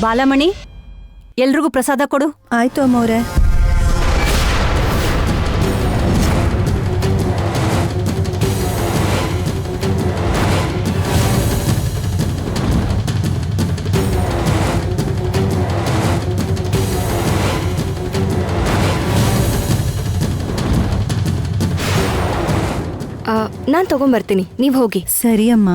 ಬಾಲಮಣಿ, ಎಲ್ರಿಗೂ ಪ್ರಸಾದ ಕೊಡು. ಆಯ್ತು ಅಮ್ಮವ್ರೆ. ನಾನು ತಗೊಂಬರ್ತೀನಿ, ನೀವು ಹೋಗಿ. ಸರಿ ಅಮ್ಮ.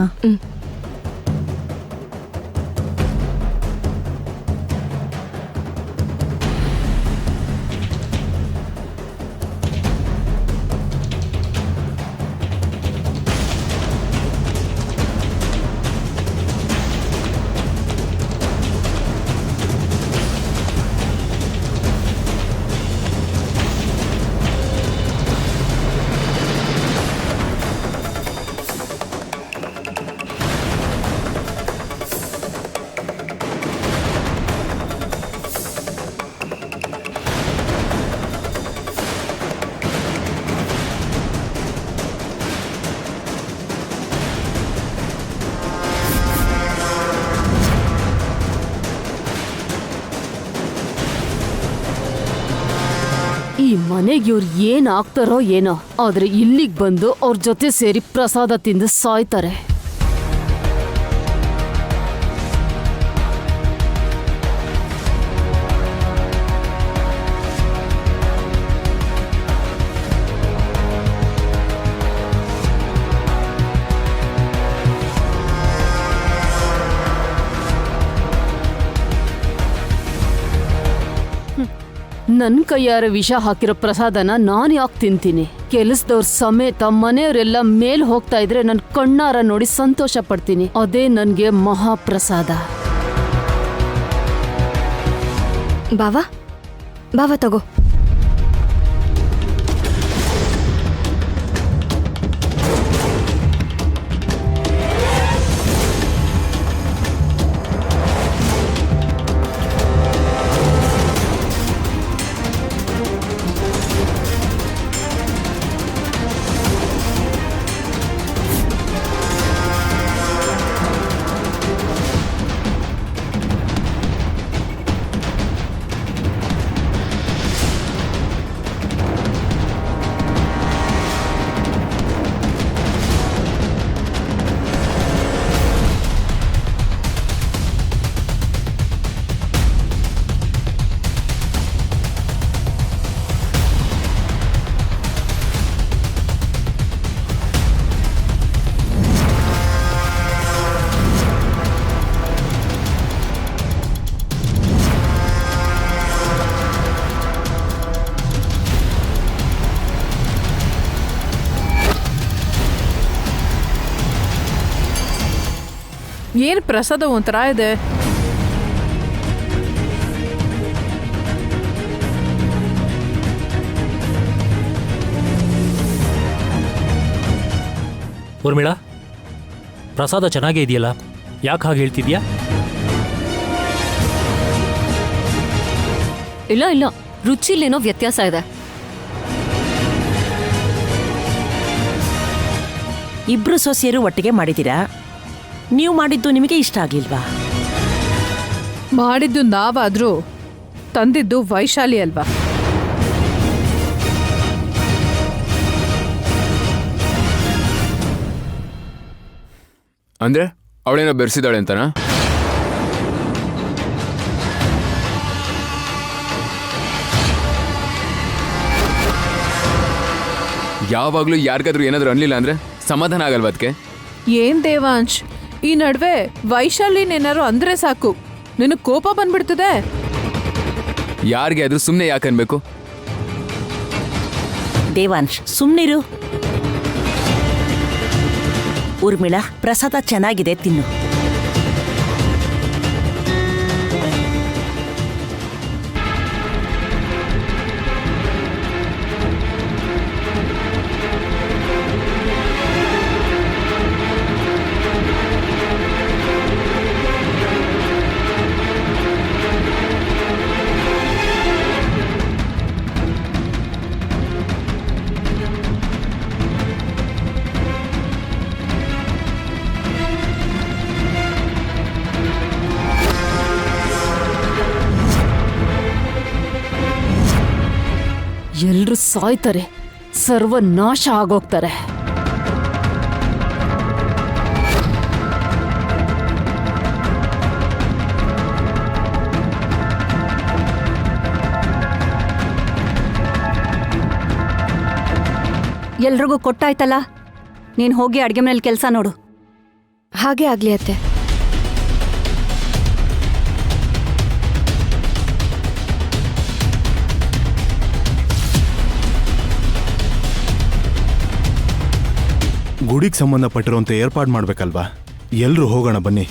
ಈ ಮನೆಗೆ ಇವ್ರು ಏನ್ ಆಗ್ತಾರೋ ಏನೋ, ಆದ್ರೆ ಇಲ್ಲಿಗೆ ಬಂದು ಅವ್ರ ಜೊತೆ ಸೇರಿ ಪ್ರಸಾದ ತಿಂದು ಸಾಯ್ತಾರೆ. ನನ್ ಕೈಯಾರ ವಿಷ ಹಾಕಿರೋ ಪ್ರಸಾದನ ನಾನ್ ಯಾಕೆ ತಿಂತೀನಿ? ಕೆಲಸದವ್ರ ಸಮೇತ ಮನೆಯವರೆಲ್ಲ ಮೇಲ್ ಹೋಗ್ತಾ ಇದ್ರೆ ನನ್ ಕಣ್ಣಾರ ನೋಡಿ ಸಂತೋಷ ಪಡ್ತೀನಿ. ಅದೇ ನನ್ಗೆ ಮಹಾಪ್ರಸಾದ. ಬಾವಾ, ಬಾವಾ ತಗೋ. ಏನು ಪ್ರಸಾದ ಒಂಥರ ಇದೆ. ಊರ್ಮಿಳಾ, ಪ್ರಸಾದ ಚೆನ್ನಾಗೇ ಇದೆಯಲ್ಲ, ಯಾಕೆ ಹಾಗೆ ಹೇಳ್ತಿದ್ಯಾ? ಇಲ್ಲ ಇಲ್ಲ, ರುಚಿಲೇನೋ ವ್ಯತ್ಯಾಸ ಇದೆ. ಇಬ್ರು ಸೊಸೆಯರು ಒಟ್ಟಿಗೆ ಮಾಡಿದ್ದೀರಾ? ನೀವು ಮಾಡಿದ್ದು ನಿಮಗೆ ಇಷ್ಟ ಆಗ್ಲಿಲ್ವಾ? ಮಾಡಿದ್ದು ನಾವಾದ್ರೂ ತಂದಿದ್ದು ವೈಶಾಲಿ ಅಲ್ವಾ? ಅಂದ್ರೆ ಅವಳೇನೋ ಬೆರೆಸಿದಾಳೆ ಅಂತನಾ? ಯಾವಾಗ್ಲೂ ಯಾರಿಗಾದ್ರೂ ಏನಾದ್ರೂ ಅನ್ಲಿಲ್ಲ ಅಂದ್ರೆ ಸಮಾಧಾನ ಆಗಲ್ವಾ ಅದಕ್ಕೆ? ಏನ್ ದೇವಾಂಶ್, ಈ ನಡುವೆ ವೈಶಾಲಿನೇನಾರು ಅಂದ್ರೆ ಸಾಕು ನಿನಗೆ ಕೋಪ ಬಂದ್ಬಿಡ್ತದೆ. ಯಾರಿಗೆ ಆದ್ರೂ ಸುಮ್ಮನೆ ಯಾಕೆ ಅನ್ಬೇಕು? ದೇವಾಂಶ್, ಸುಮ್ನಿರು. ಊರ್ಮಿಳಾ, ಪ್ರಸಾದ ಚೆನ್ನಾಗಿದೆ, ತಿನ್ನು. ಸಾಯ್ತಾರೆ, ಸರ್ವನಾಶ ಆಗೋಗ್ತಾರೆ. ಎಲ್ರಿಗೂ ಕೊಟ್ಟಾಯ್ತಲ್ಲ, ನೀನು ಹೋಗಿ ಅಡ್ಗೆ ಮನೇಲಿ ಕೆಲಸ ನೋಡು. ಹಾಗೆ ಆಗ್ಲಿ ಅತ್ತೆ. ಗುಡಿಗೆ ಸಂಬಂಧಪಟ್ಟಿರುವಂತೆ ಏರ್ಪಾಡು ಮಾಡ್ಬೇಕಲ್ವಾ? ಎಲ್ರೂ ಹೋಗೋಣ ಬನ್ನಿ.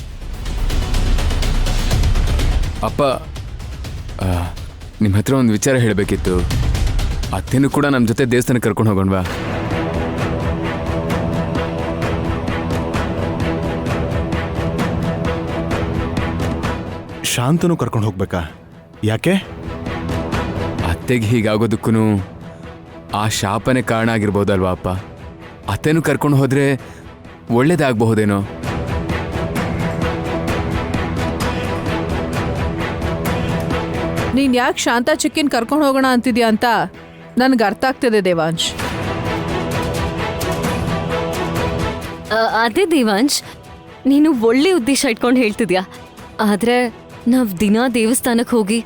ಅಪ್ಪ, ನಿಮ್ಮ ಹತ್ರ ಒಂದು ವಿಚಾರ ಹೇಳಬೇಕಿತ್ತು. ಅತ್ತೆನೂ ಕೂಡ ನಮ್ಮ ಜೊತೆ ದೇವಸ್ಥಾನಕ್ಕೆ ಕರ್ಕೊಂಡು ಹೋಗೋಣವಾ? ಶಾಂತನೂ ಕರ್ಕೊಂಡು ಹೋಗ್ಬೇಕಾ? ಯಾಕೆ? ಅತ್ತೆಗೆ ಹೀಗಾಗೋದಕ್ಕೂ ಆ ಶಾಪನೇ ಕಾರಣ ಆಗಿರ್ಬೋದಲ್ವಾ ಅಪ್ಪ? ಅತ್ತೆನೂ ಕರ್ಕೊಂಡು ಹೋದ್ರೆ ಒಳ್ಳೇದಾಗಬಹುದೇನೋ? ನೀನ್ ಯಾಕೆ ಶಾಂತ ಚಿಕ್ಕಿನ್ ಕರ್ಕೊಂಡು ಹೋಗೋಣ ಅಂತಿದ್ಯಾ ಅಂತ ನನ್ಗೆ ಅರ್ಥ ಆಗ್ತಿದೆ ದೇವಾಂಶ್. ಅದೇ ದೇವಾಂಶ್, ನೀನು ಒಳ್ಳೆ ಉದ್ದೇಶ ಇಟ್ಕೊಂಡು ಹೇಳ್ತಿದ್ಯಾ. ಆದ್ರೆ ನಾವ್ ದಿನಾ ದೇವಸ್ಥಾನಕ್ಕೆ ಹೋಗಿ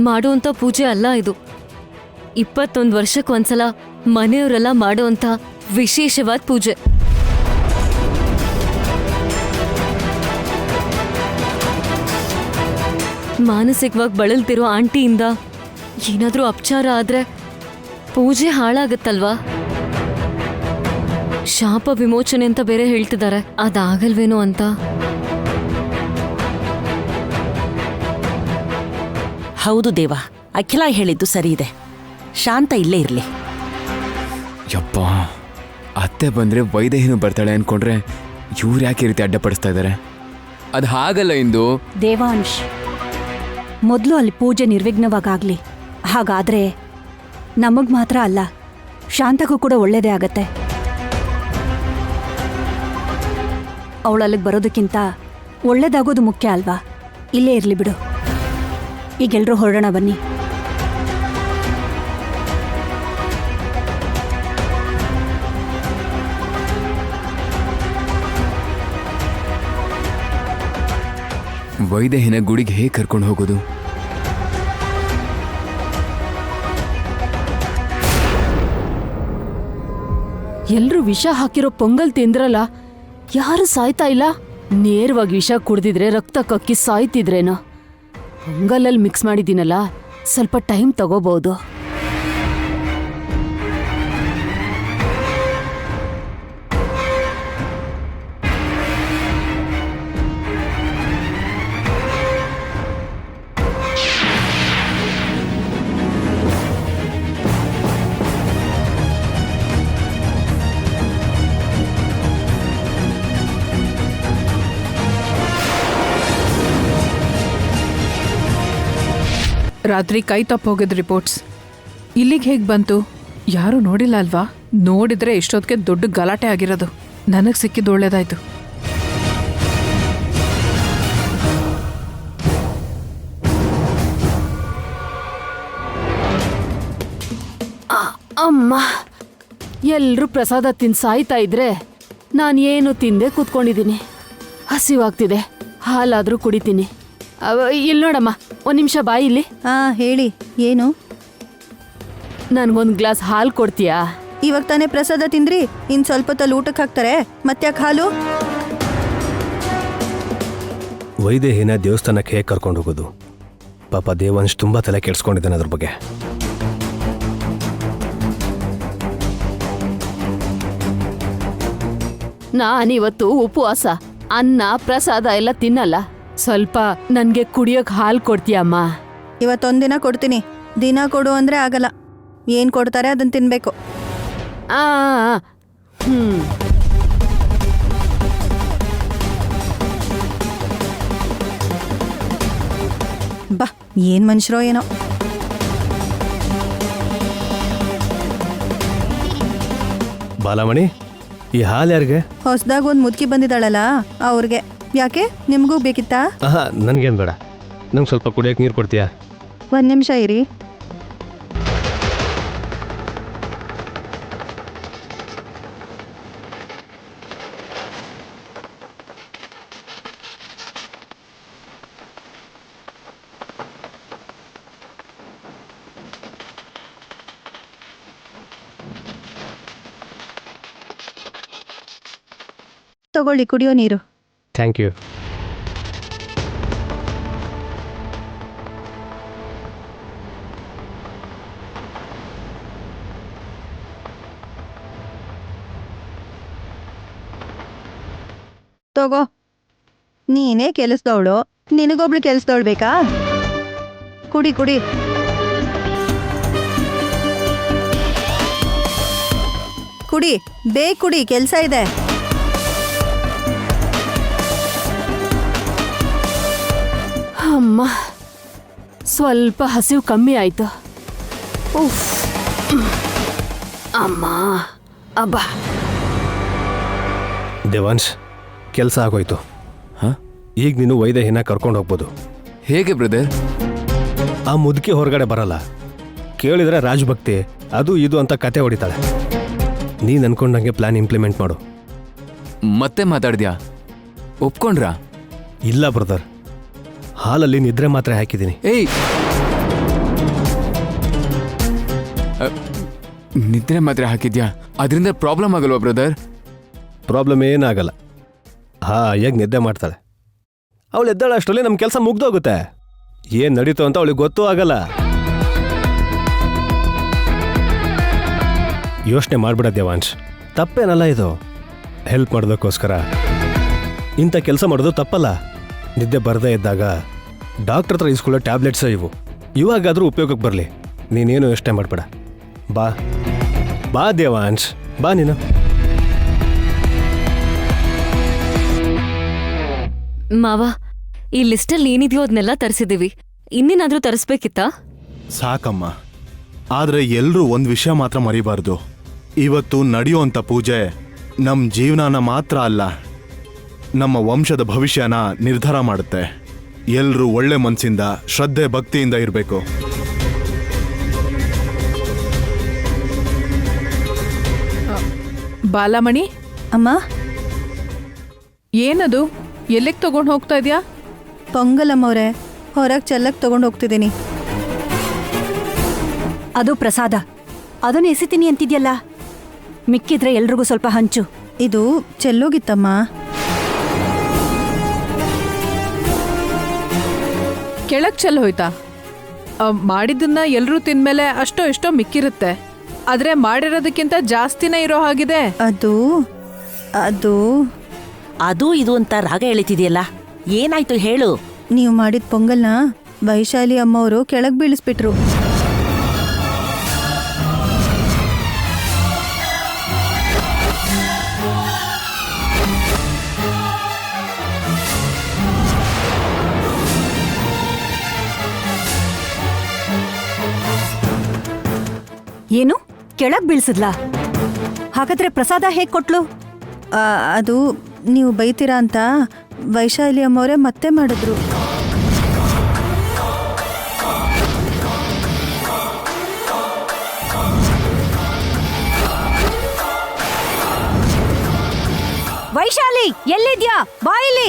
ಮಾಡುವಂಥ ಪೂಜೆ ಅಲ್ಲ ಇದು. 21 ವರ್ಷಕ್ಕೊಂದ್ಸಲ ಮನೆಯವರೆಲ್ಲ ಮಾಡುವಂಥ ವಿಶೇಷವಾದ ಪೂಜೆ. ಮಾನಸಿಕವಾಗಿ ಬಳಲ್ತಿರೋ ಆಂಟಿಯಿಂದ ಏನಾದ್ರೂ ಅಪಚಾರ ಆದ್ರೆ ಪೂಜೆ ಹಾಳಾಗತ್ತಲ್ವಾ? ಶಾಪ ವಿಮೋಚನೆ ಅಂತ ಬೇರೆ ಹೇಳ್ತಿದ್ದಾರೆ, ಅದಾಗಲ್ವೇನೋ ಅಂತ. ಹೌದು ದೇವ, ಅಖಿಲ ಹೇಳಿದ್ದು ಸರಿ ಇದೆ. ಶಾಂತ ಇಲ್ಲೇ ಇರಲಿ. ಯಪ್ಪ, ಅತ್ತೆ ಬಂದರೆ ವೈದೇಹಿನೂ ಬರ್ತಾಳೆ ಅಂದ್ಕೊಂಡ್ರೆ ಇವ್ರು ಯಾಕೆ ಈ ರೀತಿ ಅಡ್ಡಪಡಿಸ್ತಾ ಇದ್ದಾರೆ? ಅದು ಹಾಗಲ್ಲ ಇಂದು. ದೇವಾಂಶ್, ಮೊದಲು ಅಲ್ಲಿ ಪೂಜೆ ನಿರ್ವಿಘ್ನವಾಗಲಿ. ಹಾಗಾದರೆ ನಮಗೆ ಮಾತ್ರ ಅಲ್ಲ, ಶಾಂತಕ್ಕೂ ಕೂಡ ಒಳ್ಳೆಯದೇ ಆಗತ್ತೆ. ಅವಳು ಅಲ್ಲಿಗೆ ಬರೋದಕ್ಕಿಂತ ಒಳ್ಳೇದಾಗೋದು ಮುಖ್ಯ ಅಲ್ವಾ? ಇಲ್ಲೇ ಇರಲಿ ಬಿಡು. ಈಗೆಲ್ಲರೂ ಹೊರಡೋಣ ಬನ್ನಿ. ವೈದೇಹಿನ ಗುಡಿಗೆ ಹೇಗೆ ಕರ್ಕೊಂಡು ಹೋಗೋದು? ಎಲ್ರೂ ವಿಷ ಹಾಕಿರೋ ಪೊಂಗಲ್ ತಿಂದ್ರಲ್ಲ, ಯಾರು ಸಾಯ್ತಾ ಇಲ್ಲ. ನೇರವಾಗಿ ವಿಷ ಕುಡ್ದಿದ್ರೆ ರಕ್ತ ಕಕ್ಕಿ ಸಾಯ್ತಿದ್ರೇನೋ. ಪೊಂಗಲಲ್ಲಿ ಮಿಕ್ಸ್ ಮಾಡಿದ್ದೀನಲ್ಲ, ಸ್ವಲ್ಪ ಟೈಮ್ ತಗೋಬಹುದು. ರಾತ್ರಿ ಕೈ ತಪ್ಪೋಗಿದ್ ರಿಪೋರ್ಟ್ಸ್ ಇಲ್ಲಿಗೆ ಹೇಗೆ ಬಂತು? ಯಾರೂ ನೋಡಿಲ್ಲ ಅಲ್ವಾ? ನೋಡಿದ್ರೆ ಇಷ್ಟೊತ್ತಿಗೆ ದೊಡ್ಡ ಗಲಾಟೆ ಆಗಿರೋದು. ನನಗೆ ಸಿಕ್ಕಿದ್ದು ಒಳ್ಳೇದಾಯ್ತು. ಅಮ್ಮ, ಎಲ್ರೂ ಪ್ರಸಾದ ತಿಂದು ಸಾಯ್ತಾ ಇದ್ರೆ ನಾನು ಏನು ತಿಂದೆ ಕೂತ್ಕೊಂಡಿದ್ದೀನಿ. ಹಸಿವಾಗ್ತಿದೆ, ಹಾಲಾದರೂ ಕುಡಿತೀನಿ. ಇಲ್ಲಿ ನೋಡಮ್ಮ, ಒಂದು ನಿಮಿಷ ಬಾಯಿ ಇಲ್ಲಿ. ಹೇಳಿ, ಏನು? ನನ್ಗೊಂದು ಗ್ಲಾಸ್ ಹಾಲು ಕೊಡ್ತೀಯಾ? ಇವಾಗ ತಾನೇ ಪ್ರಸಾದ ತಿಂದ್ರಿ, ಇನ್ನು ಸ್ವಲ್ಪ ಹೊತ್ತಲ್ಲಿ ಊಟಕ್ಕೆ ಹಾಕ್ತಾರೆ, ಮತ್ತ್ಯಾಕೆ ಹಾಲು? ವೈದೇಹಿನ ದೇವಸ್ಥಾನಕ್ಕೆ ಹೇಗೆ ಕರ್ಕೊಂಡು ಹೋಗೋದು? ಪಾಪ ದೇವಾಂಶ್ ತುಂಬ ತಲೆ ಕೆಡ್ಸ್ಕೊಂಡಿದ್ದಾನೆ ಅದ್ರ ಬಗ್ಗೆ. ನಾನಿವತ್ತು ಉಪವಾಸ, ಅನ್ನ ಪ್ರಸಾದ ಎಲ್ಲ ತಿನ್ನಲ್ಲ. ಸ್ವಲ್ಪ ನನ್ಗೆ ಕುಡಿಯೋಕ್ ಹಾಲು ಕೊಡ್ತೀಯಮ್ಮ? ಇವತ್ತೊಂದಿನ ಕೊಡ್ತೀನಿ, ದಿನ ಕೊಡು ಅಂದರೆ ಆಗಲ್ಲ. ಏನು ಕೊಡ್ತಾರೆ ಅದನ್ನು ತಿನ್ನಬೇಕು. ಆ ಬಾ, ಏನು ಮನುಷ್ಯರೋ ಏನೋ. ಬಾಲಮಣಿ, ಈ ಹಾಲು ಯಾರಿಗೆ? ಹೊಸದಾಗ ಒಂದು ಮುದುಕಿ ಬಂದಿದ್ದಾಳಲ್ಲ ಅವ್ರಿಗೆ. ಯಾಕೆ, ನಿಮಗೂ ಬೇಕಿತ್ತಾ? ಆಹಾ, ನನಗೇನು ಬೇಡ. ನಂಗೆ ಸ್ವಲ್ಪ ಕುಡಿಯೋಕೆ ನೀರು ಕೊಡ್ತೀಯಾ? ಒಂದು ನಿಮಿಷ ಇರಿ. ತಗೊಳ್ಳಿ ಕುಡಿಯೋ ನೀರು. Thank you. ತಗೋ. ನೀನೇ ಕೆಲಸದವಳು, ನಿನಗೊಬ್ಳು ಕೆಲಸದವಳು ಬೇಕಾ? ಕುಡಿ ಕುಡಿ. ಕುಡಿ, ಬೇಗ ಕುಡಿ, ಕೆಲಸ ಇದೆ. ಅಮ್ಮ, ಸ್ವಲ್ಪ ಹಸಿವು ಕಮ್ಮಿ ಆಯ್ತು. ಉಫ್. ಅಮ್ಮ, ಅಬ್ಬಾ. ದೇವಾಂಶ್, ಕೆಲಸ ಆಗೋಯ್ತು. ಹಾಂ, ಈಗ ನೀನು ವೈದೇಹಿನ ಕರ್ಕೊಂಡು ಹೋಗ್ಬೋದು. ಹೇಗೆ ಬ್ರದರ್? ಆ ಮುದುಕಿ ಹೊರಗಡೆ ಬರಲ್ಲ. ಕೇಳಿದ್ರೆ ರಾಜಭಕ್ತಿ ಅದು ಇದು ಅಂತ ಕತೆ ಹೊಡಿತಾಳೆ. ನೀನು ಅನ್ಕೊಂಡಂಗೆ ಪ್ಲಾನ್ ಇಂಪ್ಲಿಮೆಂಟ್ ಮಾಡು. ಮತ್ತೆ ಮಾತಾಡ್ದ್ಯಾ? ಒಪ್ಕೊಂಡ್ರಾ? ಇಲ್ಲ ಬ್ರದರ್, ಹಾಲಲ್ಲಿ ನಿದ್ರೆ ಮಾತ್ರೆ ಹಾಕಿದ್ದೀನಿ. ಏಯ್, ನಿದ್ರೆ ಮಾತ್ರೆ ಹಾಕಿದ್ಯಾ? ಅದರಿಂದ ಪ್ರಾಬ್ಲಮ್ ಆಗಲ್ವಾ ಬ್ರದರ್? ಪ್ರಾಬ್ಲಮ್ ಏನಾಗಲ್ಲ. ಹಾಯಾಗಿ ನಿದ್ದೆ ಮಾಡ್ತಾಳೆ. ಅವಳು ಎದ್ದಾಳೆ ಅಷ್ಟರಲ್ಲಿ ನಮ್ಮ ಕೆಲಸ ಮುಗ್ದೋಗುತ್ತೆ. ಏನು ನಡೀತು ಅಂತ ಅವಳಿಗೆ ಗೊತ್ತೂ ಆಗಲ್ಲ. ಯೋಚನೆ ಮಾಡ್ಬಿಡ ದೇವಾಂಶ್, ತಪ್ಪೇನಲ್ಲ ಇದು. ಹೆಲ್ಪ್ ಮಾಡೋದಕ್ಕೋಸ್ಕರ ಇಂಥ ಕೆಲಸ ಮಾಡೋದು ತಪ್ಪಲ್ಲ. ನಿದ್ದೆ ಬರದೇ ಇದ್ದಾಗ ಡಾಕ್ಟರ್ ಹತ್ರ ಇಸ್ಕೊಳ್ಳೋ ಟ್ಯಾಬ್ಲೆಟ್ಸ್ ಇವು. ಇವಾಗಾದರೂ ಉಪಯೋಗಕ್ಕೆ ಬರಲಿ. ನೀನೇನು ಯೋಚನೆ ಮಾಡಬೇಡ. ಬಾ ಬಾ ದೇವಾಂಶ್, ಬಾ ನೀನು. ಮಾವ, ಈ ಲಿಸ್ಟಲ್ಲಿ ಏನಿದೆಯೋ ಅದನ್ನೆಲ್ಲ ತರಿಸಿದೀವಿ. ಇನ್ನೇನಾದ್ರೂ ತರಿಸ್ಬೇಕಿತ್ತಾ? ಸಾಕಮ್ಮ. ಆದ್ರೆ ಎಲ್ರೂ ಒಂದ್ ವಿಷಯ ಮಾತ್ರ ಮರಿಬಾರ್ದು. ಇವತ್ತು ನಡೆಯುವಂತ ಪೂಜೆ ನಮ್ ಜೀವನನ ಮಾತ್ರ ಅಲ್ಲ, ನಮ್ಮ ವಂಶದ ಭವಿಷ್ಯನ ನಿರ್ಧಾರ ಮಾಡುತ್ತೆ. ಎಲ್ರೂ ಒಳ್ಳೆ ಮನ್ಸಿಂದ, ಶ್ರದ್ಧೆ ಭಕ್ತಿಯಿಂದ ಇರಬೇಕು. ಬಾಲಮಣಿ, ಅಮ್ಮ, ಏನದು? ಎಲ್ಲಿಗೆ ತಗೊಂಡು ಹೋಗ್ತಾ ಇದೆಯಾ? ಪೊಂಗಲಮ್ಮವ್ರೆ, ಹೊರಗೆ ಚೆಲ್ಲಕ್ಕೆ ತಗೊಂಡು ಹೋಗ್ತಿದ್ದೀನಿ. ಅದು ಪ್ರಸಾದ. ಅದನ್ನು ಎಸಿತೀನಿ ಅಂತಿದ್ಯಲ್ಲ, ಮಿಕ್ಕಿದ್ರೆ ಎಲ್ರಿಗೂ ಸ್ವಲ್ಪ ಹಂಚು. ಇದು ಚೆಲ್ಲೋಗಿತ್ತಮ್ಮ. ಕೆಳಗೆ ಚೆಲ್ಲಿ ಹೋಯ್ತಾ? ಮಾಡಿದ್ದನ್ನ ಎಲ್ಲರೂ ತಿಂದ್ಮೇಲೆ ಅಷ್ಟೋ ಎಷ್ಟೋ ಮಿಕ್ಕಿರುತ್ತೆ. ಆದರೆ ಮಾಡಿರೋದಕ್ಕಿಂತ ಜಾಸ್ತಿನೇ ಇರೋ ಹಾಗಿದೆ. ಅದು ಅದು ಅದು ಇದು ಅಂತ ರಾಗ ಎಳಿತಿದೆಯಲ್ಲ, ಏನಾಯ್ತು ಹೇಳು? ನೀವು ಮಾಡಿದ ಪೊಂಗಲ್ನ ವೈಶಾಲಿ ಅಮ್ಮವರು ಕೆಳಗೆ ಬೀಳಿಸ್ಬಿಟ್ರು. ಏನು, ಕೆಳಗೆ ಬೀಳ್ಸಿದ್ಲಾ? ಹಾಗಾದ್ರೆ ಪ್ರಸಾದ ಹೇಗೆ ಕೊಟ್ಲು? ಅದು ನೀವು ಬೈತೀರಾ ಅಂತ ವೈಶಾಲಿ ಅಮ್ಮವರೇ ಮತ್ತೆ ಮಾಡಿದ್ರು. ವೈಶಾಲಿ, ಎಲ್ಲಿದ್ಯಾ? ಬಾಯಿಲಿ.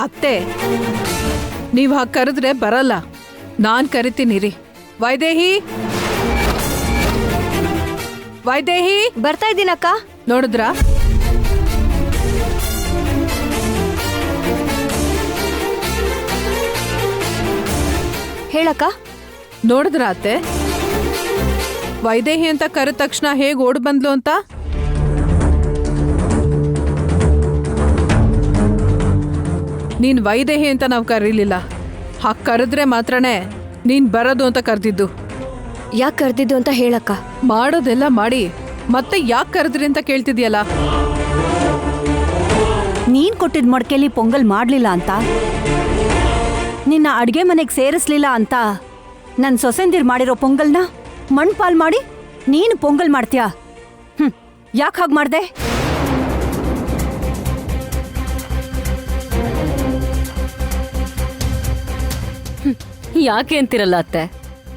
ಅತ್ತೆ, ನೀವು ಹಾಗೆ ಕರೆದ್ರೆ ಬರಲ್ಲ. ನಾನು ಕರಿತೀನಿ ರೀ. ವೈದೇಹಿ, ವೈದೇಹಿ, ಬರ್ತಾ ಇದ್ದೀನಕ್ಕ. ನೋಡಿದ್ರಾ? ಹೇಳಕ್ಕ. ನೋಡಿದ್ರ ಅತ್ತೆ? ವೈದೇಹಿ ಅಂತ ಕರೆದ ತಕ್ಷಣ ಹೇಗೆ ಓಡ್ ಬಂದ್ಲು ಅಂತ. ನೀನ್ ವೈದೇಹಿ ಅಂತ ನಾವು ಕರೀಲಿಲ್ಲ. ಹಾಗೆ ಕರೆದ್ರೆ ಮಾತ್ರನೇ ನೀನ್ ಬರೋದು ಅಂತ ಕರೆದಿದ್ದು. ಯಾಕೆ ಕರೆದಿದ್ದು ಅಂತ ಹೇಳಕ್ಕ. ಮಾಡೋದೆಲ್ಲ ಮಾಡಿ ಮತ್ತೆ ಯಾಕೆ ಕರೆದ್ರಿ ಅಂತ ಕೇಳ್ತಿದ್ಯಲ್ಲ. ನೀನ್ ಕೊಟ್ಟಿದ್ ಮಡ್ಕೆಲಿ ಪೊಂಗಲ್ ಮಾಡ್ಲಿಲ್ಲ ಅಂತ, ನಿನ್ನ ಅಡ್ಗೆ ಮನೆಗೆ ಸೇರಿಸ್ಲಿಲ್ಲ ಅಂತ, ನನ್ ಸೊಸೆಂದಿರ್ ಮಾಡಿರೋ ಪೊಂಗಲ್ನ ಮಣ್ಪಾಲ್ ಮಾಡಿ ನೀನು ಪೊಂಗಲ್ ಮಾಡ್ತೀಯಾ? ಯಾಕೆ ಹಾಗೆ ಮಾಡ್ದೆ? ಯಾಕೆ ಅಂತಿರಲ್ಲ ಅತ್ತೆ,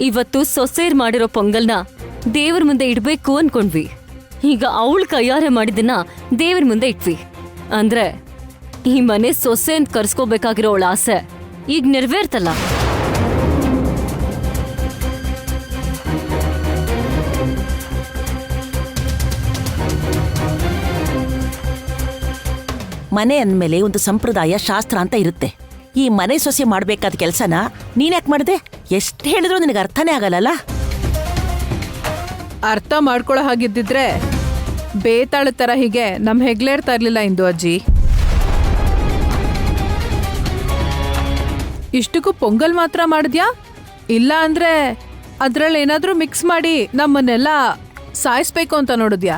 ಇವತ್ತು ಸೊಸೇರ್ ಮಾಡಿರೋ ಪೊಂಗಲ್ನ ದೇವ್ರ ಮುಂದೆ ಇಡ್ಬೇಕು ಅನ್ಕೊಂಡ್ವಿ. ಈಗ ಅವಳ ಕೈಯಾರೆ ಮಾಡಿದ್ದನ್ನ ದೇವ್ರ ಮುಂದೆ ಇಟ್ವಿ ಅಂದ್ರೆ ಈ ಮನೆ ಸೊಸೆ ಅಂತ ಕರ್ಸ್ಕೋಬೇಕಾಗಿರೋ ಅವಳ ಆಸೆ ಈಗ ನೆರವೇರ್ತಲ್ಲ. ಮನೆ ಅಂದ್ಮೇಲೆ ಒಂದು ಸಂಪ್ರದಾಯ ಶಾಸ್ತ್ರ ಅಂತ ಇರುತ್ತೆ. ಈ ಮನೆ ಸೊಸೆ ಮಾಡ್ಬೇಕಾದ ಕೆಲ್ಸನ ನೀನ್ಯಾಕೆ ಮಾಡ್ದೆ? ಎಷ್ಟು ಹೇಳಿದ್ರು ನಿನಗೆ ಅರ್ಥನೇ ಆಗಲ್ಲ. ಅರ್ಥ ಮಾಡ್ಕೊಳ್ಳೋ ಹಾಗಿದ್ದಿದ್ರೆ ಬೇತಾಳ ತರ ಹೀಗೆ ನಮ್ ಹೆಗ್ಲೇರ್ತಾ ಇರ್ಲಿಲ್ಲ ಇಂದು ಅಜ್ಜಿ. ಇಷ್ಟಕ್ಕೂ ಪೊಂಗಲ್ ಮಾತ್ರ ಮಾಡಿದ್ಯಾ? ಇಲ್ಲ ಅಂದ್ರೆ ಅದ್ರಲ್ಲಿ ಏನಾದ್ರೂ ಮಿಕ್ಸ್ ಮಾಡಿ ನಮ್ಮನ್ನೆಲ್ಲ ಸಾಯಿಸ್ಬೇಕು ಅಂತ ನೋಡಿದ್ಯಾ?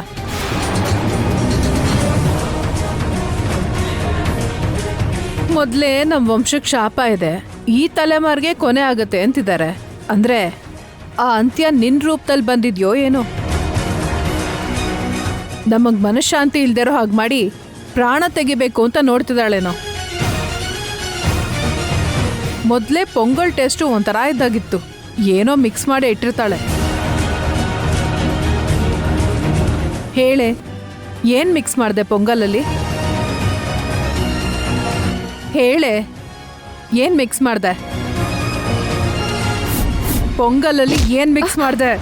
ಮೊದ್ಲೇ ನಮ್ ವಂಶಕ್ಕೆ ಶಾಪ ಇದೆ, ಈ ತಲೆಮಾರಿಗೆ ಕೊನೆ ಆಗತ್ತೆ ಅಂತಿದ್ದಾರೆ. ಅಂದ್ರೆ ಆ ಅಂತ್ಯ ನಿನ್ ರೂಪದಲ್ಲಿ ಬಂದಿದ್ಯೋ ಏನೋ? ನಮಗ್ ಮನಃಶಾಂತಿ ಇಲ್ದಿರೋ ಹಾಗೆ ಮಾಡಿ ಪ್ರಾಣ ತೆಗಿಬೇಕು ಅಂತ ನೋಡ್ತಿದ್ದಾಳೇನೋ. ಮೊದ್ಲೇ ಪೊಂಗಲ್ ಟೇಸ್ಟು ಒಂಥರ ಇದ್ದಾಗಿತ್ತು, ಏನೋ ಮಿಕ್ಸ್ ಮಾಡಿ ಇಟ್ಟಿರ್ತಾಳೆ. ಹೇಳೆ, ಏನ್ ಮಿಕ್ಸ್ ಮಾಡಿದೆ ಪೊಂಗಲಲ್ಲಿ? ಹೇಳೆ, ಏನ್ ಮಿಕ್ಸ್ ಮಾಡ್ದೆ ಪೊಂಗಲಲ್ಲಿ? ಏನ್ ಮಿಕ್ಸ್ ಮಾಡ್ದೆ?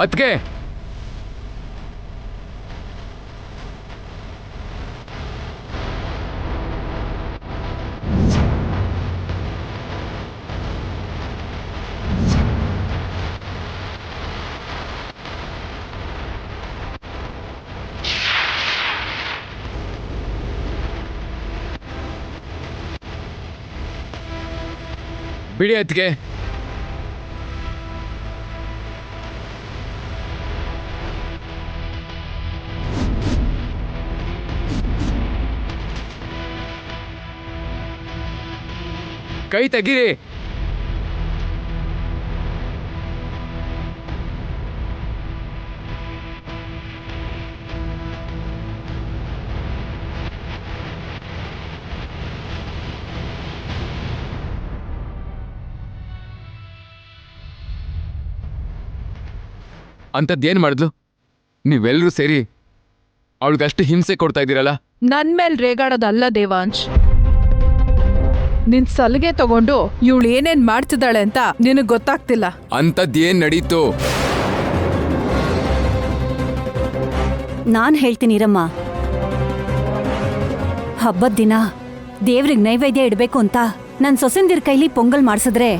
ಅದಕ್ಕೆ ಬಿಡಿ ಅದಕ್ಕೆ. ಕೈ ತೆಗೀರಿ. ಅಂಥದ್ದೇನು ಮಾಡಿದ್ಲು? ನೀವೆಲ್ಲರೂ ಸೇರಿ ಅವಳಿಗಷ್ಟು ಹಿಂಸೆ ಕೊಡ್ತಾ ಇದ್ದೀರಲ್ಲ. ನನ್ ಮೇಲ್ ರೇಗಾಡೋದಲ್ಲ ದೇವಾಂಶ್, ನಿನ್ ಸಲಿಗೆ ತಗೊಂಡು ಇವಳು ಏನೇನ್ ಮಾಡ್ತಿದ್ದಾಳೆ ಅಂತ ನಿನಗ್ ಗೊತ್ತಾಗ್ತಿಲ್ಲ. ಅಂಥದ್ದೇನು ನಡೀತು? ನಾನ್ ಹೇಳ್ತೀನಿ ಇರಮ್ಮ. ಹಬ್ಬದ ದಿನ ದೇವ್ರಿಗೆ ನೈವೇದ್ಯ ಇಡಬೇಕು ಅಂತ ನನ್ ಸೊಸೆಂದಿರ್ ಕೈಲಿ ಪೊಂಗಲ್ ಮಾಡ್ಸಿದ್ರೆ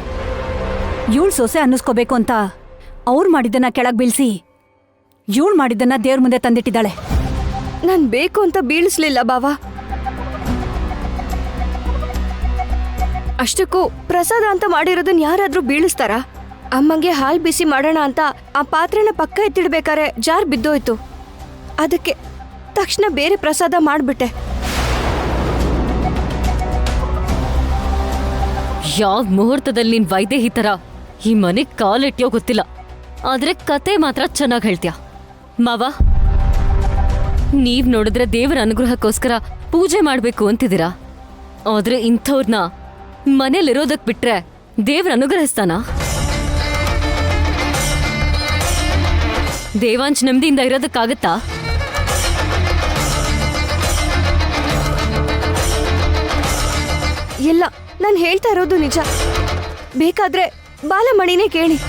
ಇವಳು ಸೊಸೆ ಅನ್ನಿಸ್ಕೋಬೇಕು ಅಂತ ಅವ್ರು ಮಾಡಿದ್ದನ್ನ ಕೆಳಗ್ ಬೀಳ್ಸಿ ಇವಳು ಮಾಡಿದ್ದನ್ನ ದೇವ್ರ ಮುಂದೆ ತಂದಿಟ್ಟಿದ್ದಾಳೆ. ನಾನ್ ಬೇಕು ಅಂತ ಬೀಳಿಸ್ಲಿಲ್ಲ ಬಾವ. ಅಷ್ಟಕ್ಕೂ ಪ್ರಸಾದ ಅಂತ ಮಾಡಿರೋದನ್ನ ಯಾರಾದ್ರೂ ಬೀಳಿಸ್ತಾರ? ಅಮ್ಮಂಗೆ ಹಾಲ್ ಬಿಸಿ ಮಾಡೋಣ ಅಂತ ಆ ಪಾತ್ರೆನ ಪಕ್ಕ ಎತ್ತಿಡ್ಬೇಕಾರೆ ಜಾರ್ ಬಿದ್ದೋಯ್ತು. ಅದಕ್ಕೆ ತಕ್ಷಣ ಬೇರೆ ಪ್ರಸಾದ ಮಾಡ್ಬಿಟ್ಟೆ. ಯಾವ ಮುಹೂರ್ತದಲ್ಲಿ ನೀನ್ ವೈದೇಹಿ ತರ ಈ ಮನೆಗ್ ಕಾಲಿಟ್ಯೋ ಗೊತ್ತಿಲ್ಲ, ಆದ್ರೆ ಕತೆ ಮಾತ್ರ ಚೆನ್ನಾಗ್ ಹೇಳ್ತ್ಯಾ. ಮಾವ, ನೀವ್ ನೋಡಿದ್ರೆ ದೇವರ ಅನುಗ್ರಹಕ್ಕೋಸ್ಕರ ಪೂಜೆ ಮಾಡ್ಬೇಕು ಅಂತಿದ್ದೀರಾ, ಆದ್ರೆ ಇಂಥವ್ರನ್ನ ಮನೇಲಿರೋದಕ್ ಬಿಟ್ರೆ ದೇವ್ರ ಅನುಗ್ರಹಿಸ್ತಾನ? ದೇವಾಂಶ್ ನೆಮ್ಮದಿಯಿಂದ ಇರೋದಕ್ಕಾಗತ್ತಾ? ಇಲ್ಲ, ನಾನು ಹೇಳ್ತಾ ಇರೋದು ನಿಜ. ಬೇಕಾದ್ರೆ ಬಾಲಮಣಿನೇ ಕೇಳಿ.